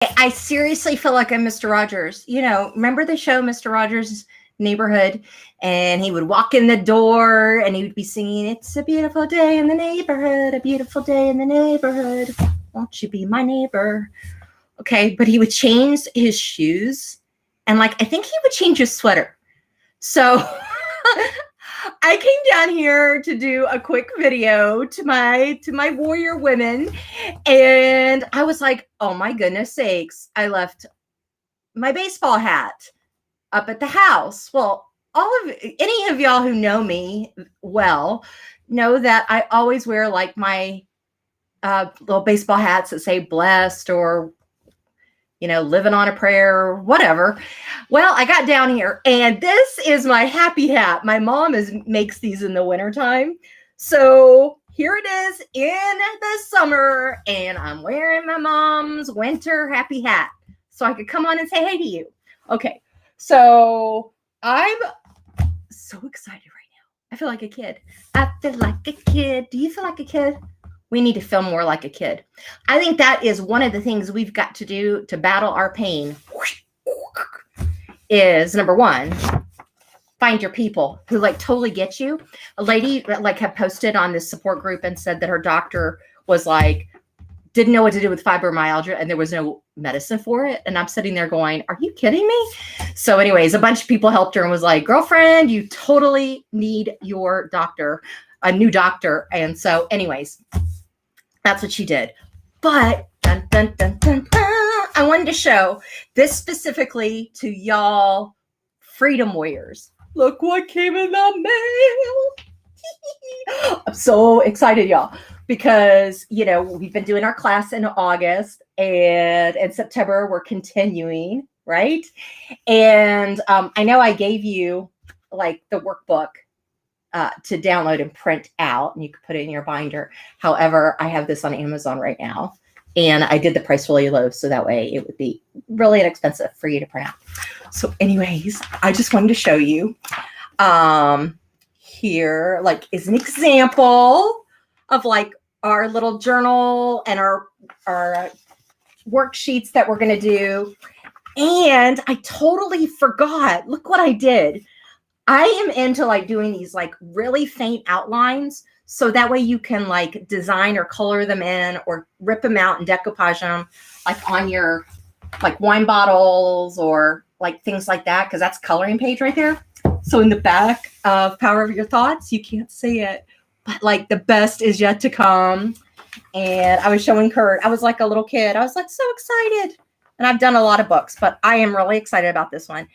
I seriously feel like I'm Mr. Rogers. You know, remember the show Mr. Rogers' Neighborhood? And he would walk in the door and he would be singing, "It's a beautiful day in the neighborhood, a beautiful day in the neighborhood. Won't you be my neighbor?" Okay, but he would change his shoes and like I think he would change his sweater. So I came down here to do a quick video to my warrior women, and I was like, oh my goodness sakes, I left my baseball hat up at the house. Well, any of y'all who know me well know that I always wear like my little baseball hats that say blessed or living on a prayer or whatever. Well, I got down here and this is my happy hat. My mom makes these in the wintertime. So here it is in the summer and I'm wearing my mom's winter happy hat. So I could come on and say hey to you. Okay. So I'm so excited right now. I feel like a kid. I feel like a kid. Do you feel like a kid? We need to feel more like a kid. I think that is one of the things we've got to do to battle our pain is number one, find your people who like totally get you. A lady like had posted on this support group and said that her doctor was like, didn't know what to do with fibromyalgia and there was no medicine for it. And I'm sitting there going, are you kidding me? So anyways, a bunch of people helped her and was like, girlfriend, you totally need your doctor, a new doctor. And so anyways, that's what she did. But dun, dun, dun, dun, dun, I wanted to show this specifically to y'all freedom warriors. Look what came in the mail. I'm so excited, y'all, because, we've been doing our class in August and in September, we're continuing, right? And I know I gave you like the workbook to download and print out, and you could put it in your binder. However, I have this on Amazon right now, and I did the price really low, so that way it would be really inexpensive for you to print out. So anyways, I just wanted to show you here, like, is an example of like our little journal and our worksheets that we're going to do. And I totally forgot. Look what I did. I am into like doing these like really faint outlines so that way you can like design or color them in or rip them out and decoupage them like on your like wine bottles or like things like that, because that's coloring page right there. So in the back of Power of Your Thoughts, you can't see it, but like the best is yet to come. And I was showing Kurt, I was like a little kid. I was like so excited. And I've done a lot of books, but I am really excited about this one.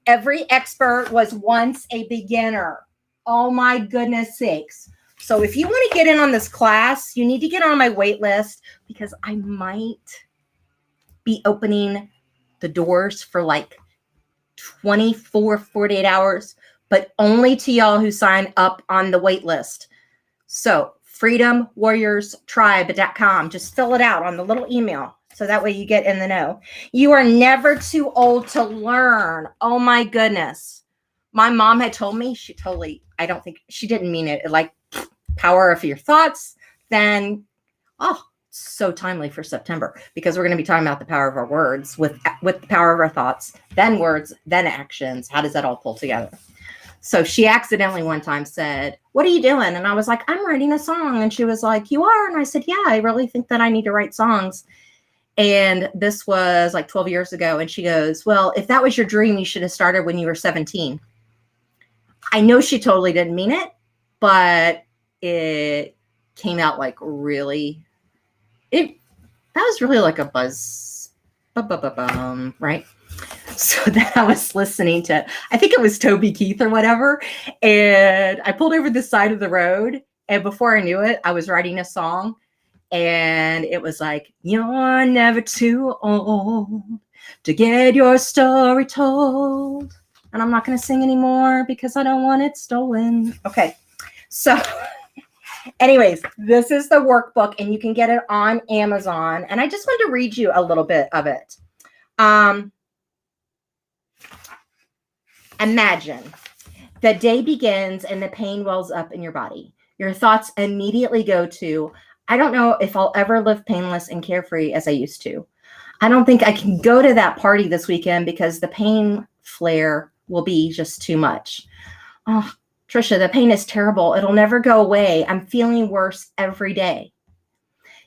Every expert was once a beginner. Oh my goodness sakes. So if you want to get in on this class, you need to get on my wait list because I might be opening the doors for like 48 hours, but only to y'all who sign up on the wait list. So freedomwarriorstribe.com. Just fill it out on the little email. So that way you get in the know. You are never too old to learn. Oh my goodness. My mom had told me, I don't think she didn't mean it. Like Power of Your Thoughts. Then, so timely for September because we're going to be talking about the power of our words with the power of our thoughts, then words, then actions. How does that all pull together? So she accidentally one time said, what are you doing? And I was like, I'm writing a song. And she was like, you are? And I said, yeah, I really think that I need to write songs. And this was like 12 years ago. And she goes, well, if that was your dream, you should have started when you were 17. I know she totally didn't mean it, but it came out like really, that was really like a buzz, right? So then I was listening to, I think it was Toby Keith or whatever. And I pulled over the side of the road. And before I knew it, I was writing a song. And it was like, you're never too old to get your story told. And I'm not going to sing anymore because I don't want it stolen. Okay. So anyways, this is the workbook and you can get it on Amazon. And I just wanted to read you a little bit of it. Imagine the day begins and the pain wells up in your body. Your thoughts immediately go to, I don't know if I'll ever live painless and carefree as I used to. I don't think I can go to that party this weekend because the pain flare will be just too much. Oh, Trisha, the pain is terrible. It'll never go away. I'm feeling worse every day.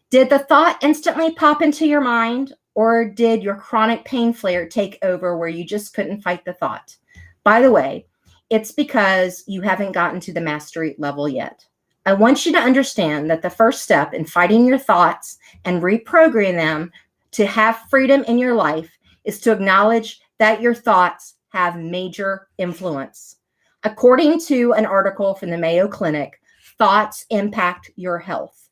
Did the thought instantly pop into your mind, or did your chronic pain flare take over where you just couldn't fight the thought? By the way, it's because you haven't gotten to the mastery level yet. I want you to understand that the first step in fighting your thoughts and reprogramming them to have freedom in your life is to acknowledge that your thoughts have major influence. According to an article from the Mayo Clinic, thoughts impact your health.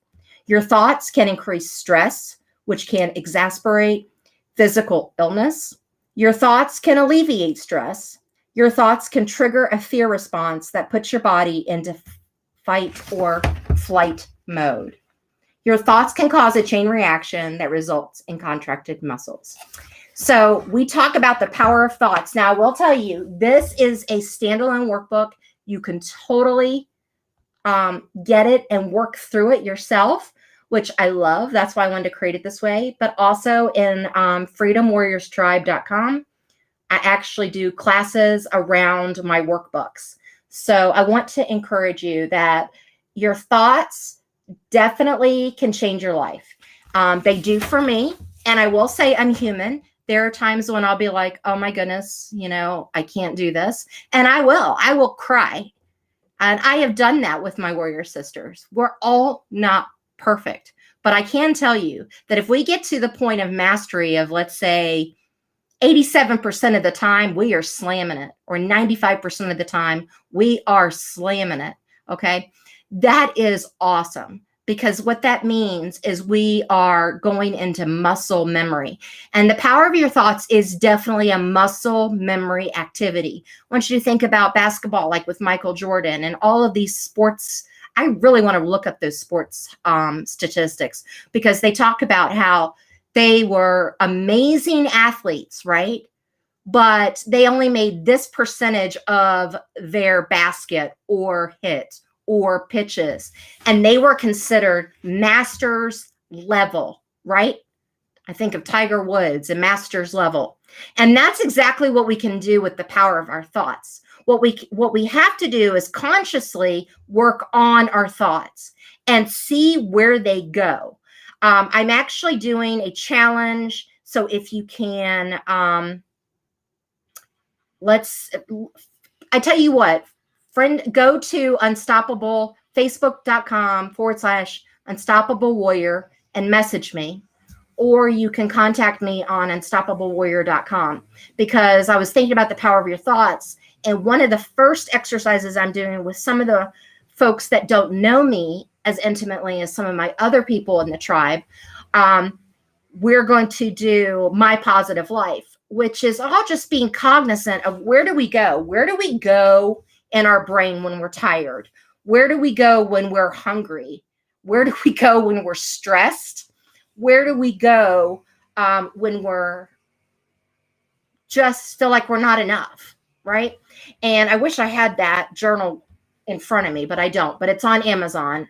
Your thoughts can increase stress, which can exacerbate physical illness. Your thoughts can alleviate stress. Your thoughts can trigger a fear response that puts your body into fight or flight mode. Your thoughts can cause a chain reaction that results in contracted muscles. So we talk about the power of thoughts. Now, I will tell you, this is a standalone workbook. You can totally get it and work through it yourself, which I love. That's why I wanted to create it this way. But also in freedomwarriorstribe.com, I actually do classes around my workbooks. So I want to encourage you that your thoughts definitely can change your life. They do for me. And I will say I'm human. There are times when I'll be like, oh my goodness, I can't do this. And I will cry. And I have done that with my warrior sisters. We're all not perfect. But I can tell you that if we get to the point of mastery of, let's say, 87% of the time, we are slamming it, or 95% of the time, we are slamming it. Okay. That is awesome, because what that means is we are going into muscle memory. And the power of your thoughts is definitely a muscle memory activity. I want you to think about basketball, like with Michael Jordan and all of these sports. I really want to look up those sports statistics, because they talk about how they were amazing athletes, right? But they only made this percentage of their basket or hit or pitches, and they were considered masters level, right? I think of Tiger Woods and masters level. And that's exactly what we can do with the power of our thoughts. What we have to do is consciously work on our thoughts and see where they go. I'm actually doing a challenge. So if you can, I tell you what, friend, go to facebook.com/unstoppable warrior and message me, or you can contact me on unstoppablewarrior.com, because I was thinking about the power of your thoughts. And one of the first exercises I'm doing with some of the folks that don't know me as intimately as some of my other people in the tribe, we're going to do my positive life, which is all just being cognizant of where do we go? Where do we go in our brain when we're tired? Where do we go when we're hungry? Where do we go when we're stressed? Where do we go when we're just feel like we're not enough, right? And I wish I had that journal in front of me, but I don't. But it's on Amazon.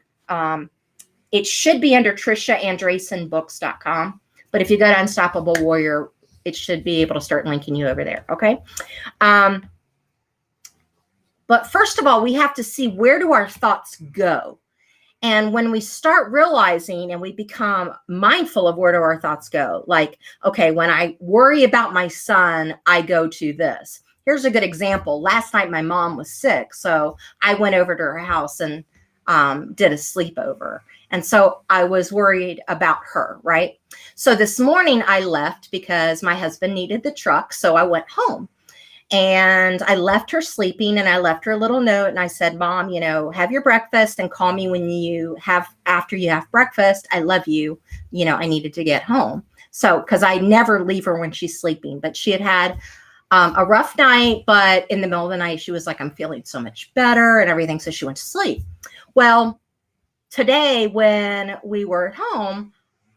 It should be under TrishaAndresenBooks.com. But if you go to Unstoppable Warrior, it should be able to start linking you over there, okay? But first of all, we have to see, where do our thoughts go? And when we start realizing and we become mindful of where do our thoughts go, like, okay, when I worry about my son, I go to this. Here's a good example. Last night, my mom was sick, so I went over to her house and did a sleepover. And so I was worried about her, right? So this morning I left because my husband needed the truck, so I went home. And I left her sleeping, and I left her a little note, and I said, Mom, have your breakfast and call me after you have breakfast. I love you. I needed to get home. So, because I never leave her when she's sleeping, but she had a rough night, but in the middle of the night, she was like, I'm feeling so much better and everything. So she went to sleep. Well, today when we were at home,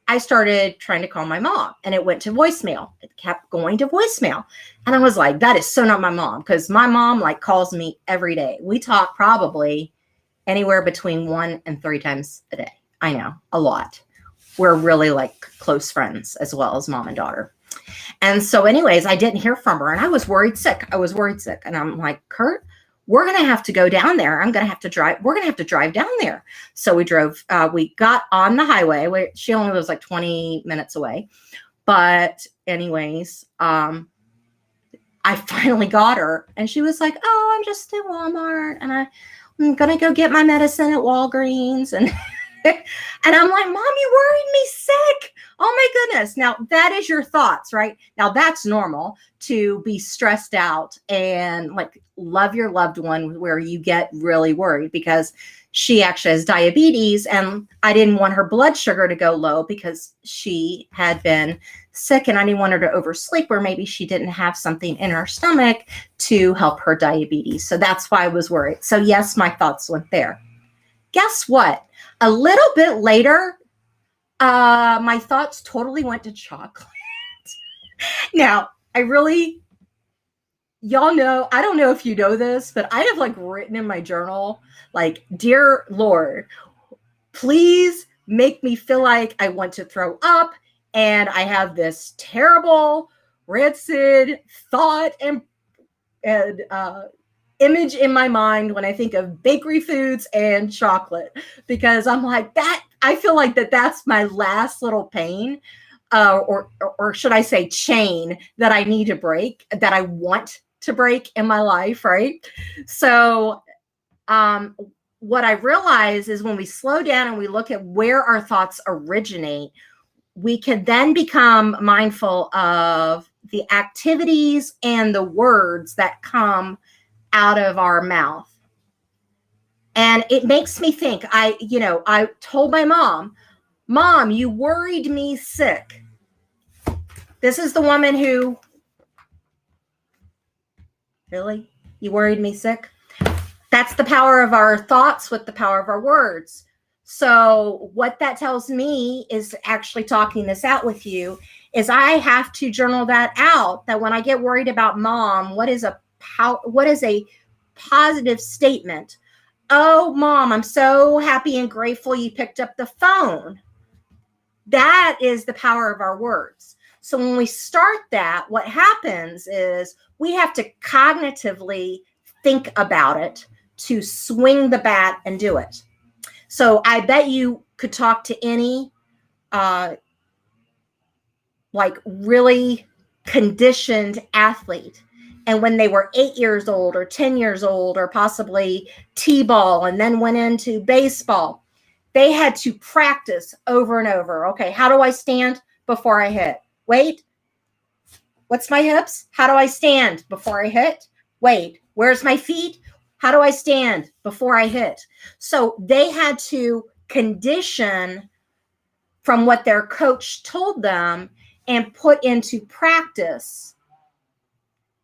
I started trying to call my mom, and it went to voicemail. It kept going to voicemail. And I was like, that is so not my mom, because my mom calls me every day. We talk probably anywhere between 1 and 3 times a day. I know, a lot. We're really close friends as well as mom and daughter. And so anyways, I didn't hear from her and I was worried sick. And I'm like, Kurt, we're going to have to go down there. I'm going to have to drive. We're going to have to drive down there. So we drove, we got on the highway. She only lives like 20 minutes away. But anyways, I finally got her and she was like, oh, I'm just at Walmart and I'm going to go get my medicine at Walgreens. And, and I'm like, Mom, you worried me sick. Oh my goodness. Now that is your thoughts, right? Now that's normal to be stressed out and like love your loved one where you get really worried because she actually has diabetes and I didn't want her blood sugar to go low because she had been sick and I didn't want her to oversleep or maybe she didn't have something in her stomach to help her diabetes. So that's why I was worried. So yes, my thoughts went there. Guess what? A little bit later, my thoughts totally went to chocolate. Now, y'all know, I don't know if you know this, but I have like written in my journal, like, dear Lord, please make me feel like I want to throw up. And I have this terrible, rancid thought and image in my mind when I think of bakery foods and chocolate, because I'm like that. I feel like that's my last little pain, or should I say chain that I need to break, that I want to break in my life, right? So what I realize is when we slow down and we look at where our thoughts originate, we can then become mindful of the activities and the words that come out of our mouth. And it makes me think, I told my Mom, you worried me sick. This is the woman who, really? You worried me sick? That's the power of our thoughts with the power of our words. So what that tells me is actually talking this out with you is I have to journal that out, that when I get worried about Mom, what is a positive statement? Oh, Mom, I'm so happy and grateful you picked up the phone. That is the power of our words. So when we start that, what happens is we have to cognitively think about it to swing the bat and do it. So I bet you could talk to any like really conditioned athlete. And when they were 8 years old or 10 years old or possibly T-ball and then went into baseball, they had to practice over and over. Okay, how do I stand before I hit? Wait, what's my hips? How do I stand before I hit? Wait, where's my feet? How do I stand before I hit? So they had to condition from what their coach told them and put into practice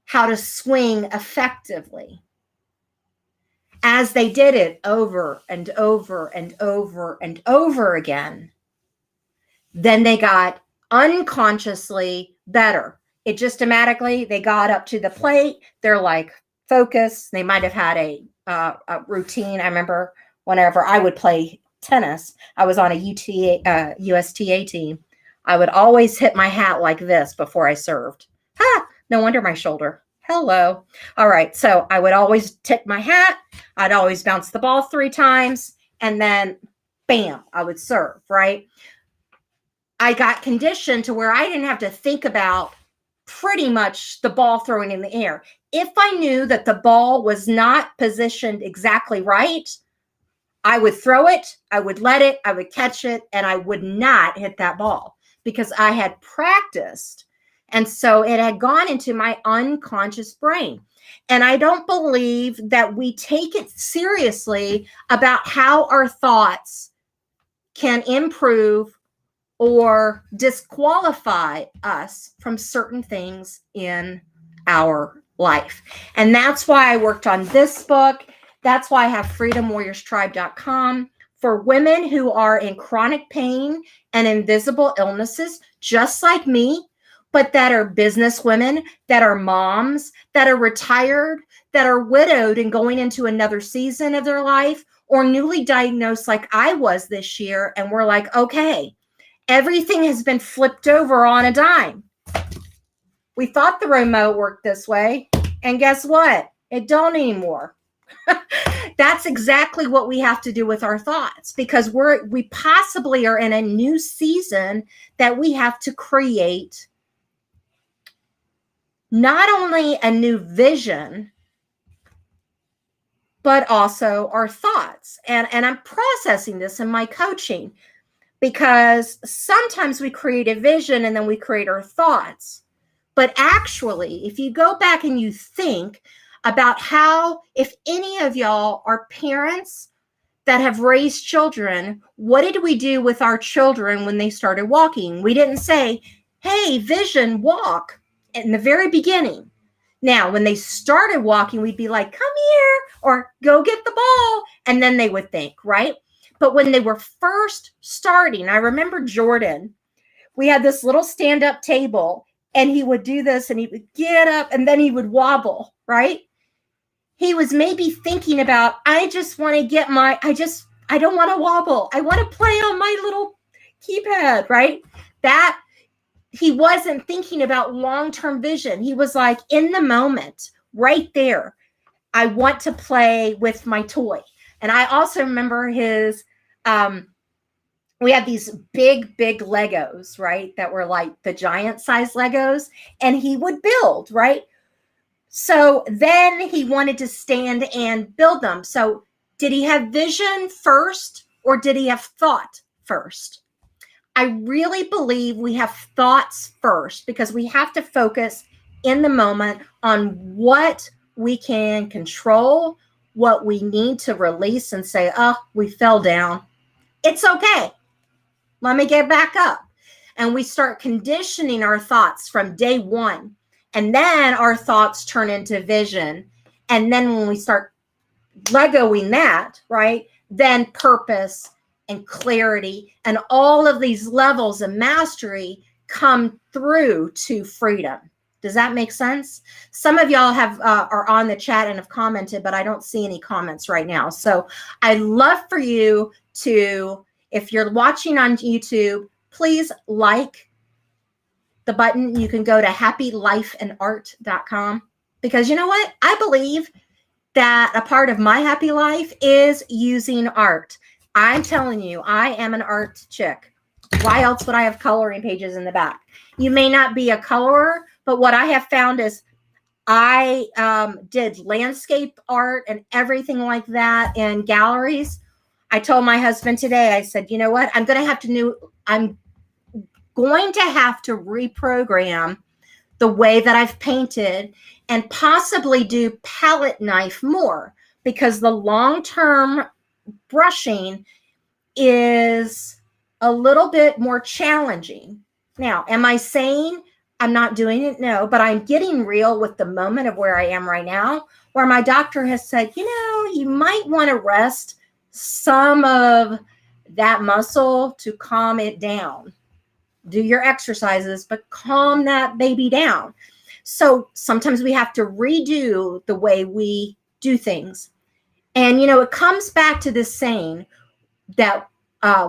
how to swing effectively. As they did it over and over and over and over again, then they got unconsciously better. It just automatically, they got up to the plate. They're like focused. They might have had a routine. I remember whenever I would play tennis, I was on a USTA team. I would always hit my hat like this before I served. Ha! No wonder my shoulder. Hello. All right. So I would always tip my hat. I'd always bounce the ball 3 times and then bam, I would serve, right? I got conditioned to where I didn't have to think about pretty much the ball throwing in the air. If I knew that the ball was not positioned exactly right, I would throw it, I would let it, I would catch it, and I would not hit that ball because I had practiced. And so it had gone into my unconscious brain. And I don't believe that we take it seriously about how our thoughts can improve or disqualify us from certain things in our life. And that's why I worked on this book. That's why I have freedomwarriorstribe.com for women who are in chronic pain and invisible illnesses, just like me, but that are business women, that are moms, that are retired, that are widowed and going into another season of their life, or newly diagnosed like I was this year. And we're like, okay, everything has been flipped over on a dime. We thought the remote worked this way, and guess what? It don't anymore. That's exactly what we have to do with our thoughts, because we possibly are in a new season that we have to create not only a new vision, but also our thoughts. And I'm processing this in my coaching, because sometimes we create a vision and then we create our thoughts. But actually, if you go back and you think about how, if any of y'all are parents that have raised children, what did we do with our children when they started walking? We didn't say, hey, vision, walk, in the very beginning. Now, when they started walking, we'd be like, come here, or go get the ball. And then they would think, right? But when they were first starting, I remember Jordan, we had this little stand-up table, and he would do this, and he would get up, and then he would wobble, right? He was maybe thinking about, I just want to get I don't want to wobble. I want to play on my little keypad, right? That he wasn't thinking about long-term vision. He was like, in the moment, right there, I want to play with my toy. And I also remember his, we had these big Legos, right? That were like the giant size Legos, and he would build, right? So then he wanted to stand and build them. So did he have vision first, or did he have thought first? I really believe we have thoughts first, because we have to focus in the moment on what we can control, what we need to release and say, oh, we fell down. It's okay. Let me get back up. And we start conditioning our thoughts from day one. And then our thoughts turn into vision. And then when we start Legoing that, right, then purpose and clarity and all of these levels of mastery come through to freedom. Does that make sense? Some of y'all are on the chat and have commented, but I don't see any comments right now. So I'd love for you to, if you're watching on YouTube, please like the button. You can go to happylifeandart.com, because you know what? I believe that a part of my happy life is using art. I'm telling you, I am an art chick. Why else would I have coloring pages in the back? You may not be a colorer, but what I have found is I did landscape art and everything like that in galleries. I told my husband today, I said, you know what? I'm going to have to reprogram the way that I've painted, and possibly do palette knife more, because the long-term brushing is a little bit more challenging. Now, am I saying I'm not doing it? No, but I'm getting real with the moment of where I am right now, where my doctor has said, you know, you might want to rest some of that muscle to calm it down. Do your exercises, but calm that baby down. So sometimes we have to redo the way we do things. And, you know, it comes back to this saying that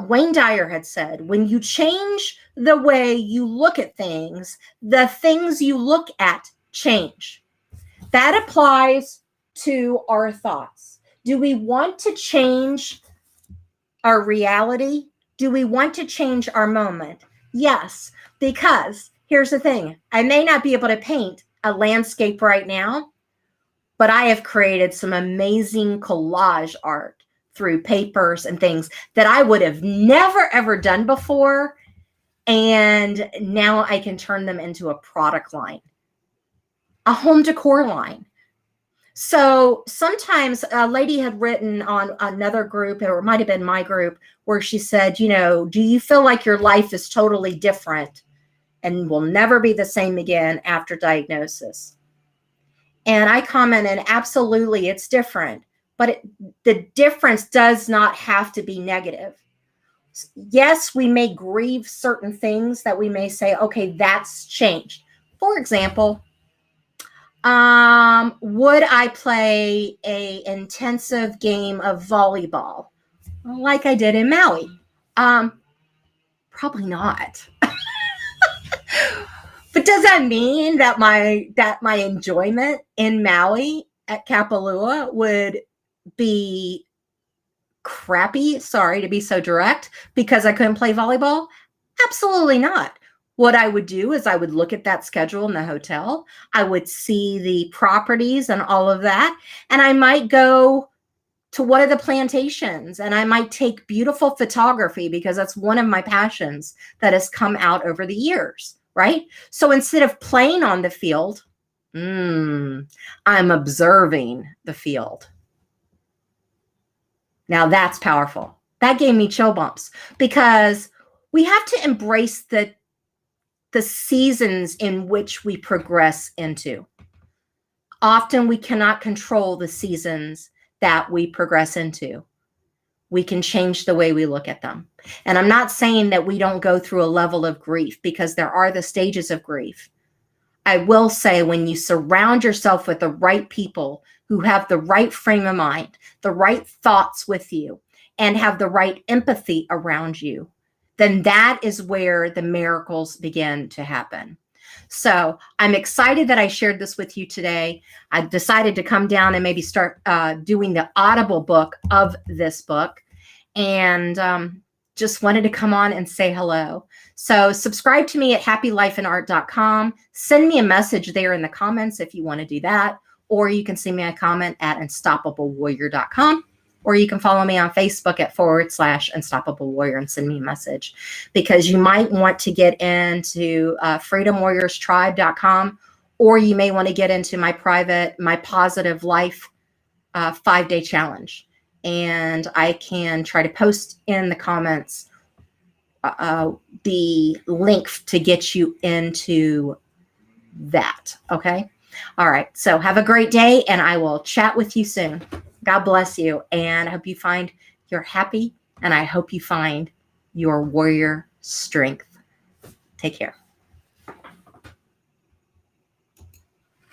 Wayne Dyer had said, when you change the way you look at things, the things you look at change. That applies to our thoughts. Do we want to change our reality? Do we want to change our moment? Yes, because here's the thing. I may not be able to paint a landscape right now, but I have created some amazing collage art through papers and things that I would have never, ever done before. And now I can turn them into a product line, a home decor line. So sometimes a lady had written on another group, or it might have been my group, where she said, you know, do you feel like your life is totally different and will never be the same again after diagnosis? And I commented, absolutely, it's different, but the difference does not have to be negative. Yes, we may grieve certain things that we may say, okay, that's changed. For example, would I play a intensive game of volleyball like I did in Maui? Probably not. But does that mean that my enjoyment in Maui at Kapalua would be crappy? Sorry to be so direct, because I couldn't play volleyball? Absolutely not. What I would do is I would look at that schedule in the hotel. I would see the properties and all of that. And I might go to one of the plantations and I might take beautiful photography, because that's one of my passions that has come out over the years, right? So instead of playing on the field, I'm observing the field. Now that's powerful. That gave me chill bumps, because we have to embrace the seasons in which we progress into. Often we cannot control the seasons that we progress into. We can change the way we look at them. And I'm not saying that we don't go through a level of grief, because there are the stages of grief. I will say, when you surround yourself with the right people who have the right frame of mind, the right thoughts with you, and have the right empathy around you, then that is where the miracles begin to happen. So I'm excited that I shared this with you today. I decided to come down and maybe start doing the Audible book of this book, and just wanted to come on and say hello. So subscribe to me at happylifeandart.com. Send me a message there in the comments if you want to do that, or you can send me a comment at unstoppablewarrior.com, or you can follow me on Facebook at /unstoppablewarrior and send me a message, because you might want to get into freedomwarriorstribe.com, or you may want to get into my positive life 5-day challenge. And I can try to post in the comments the link to get you into that. Okay. All right. So have a great day, and I will chat with you soon. God bless you. And I hope you find you're happy, and I hope you find your warrior strength. Take care.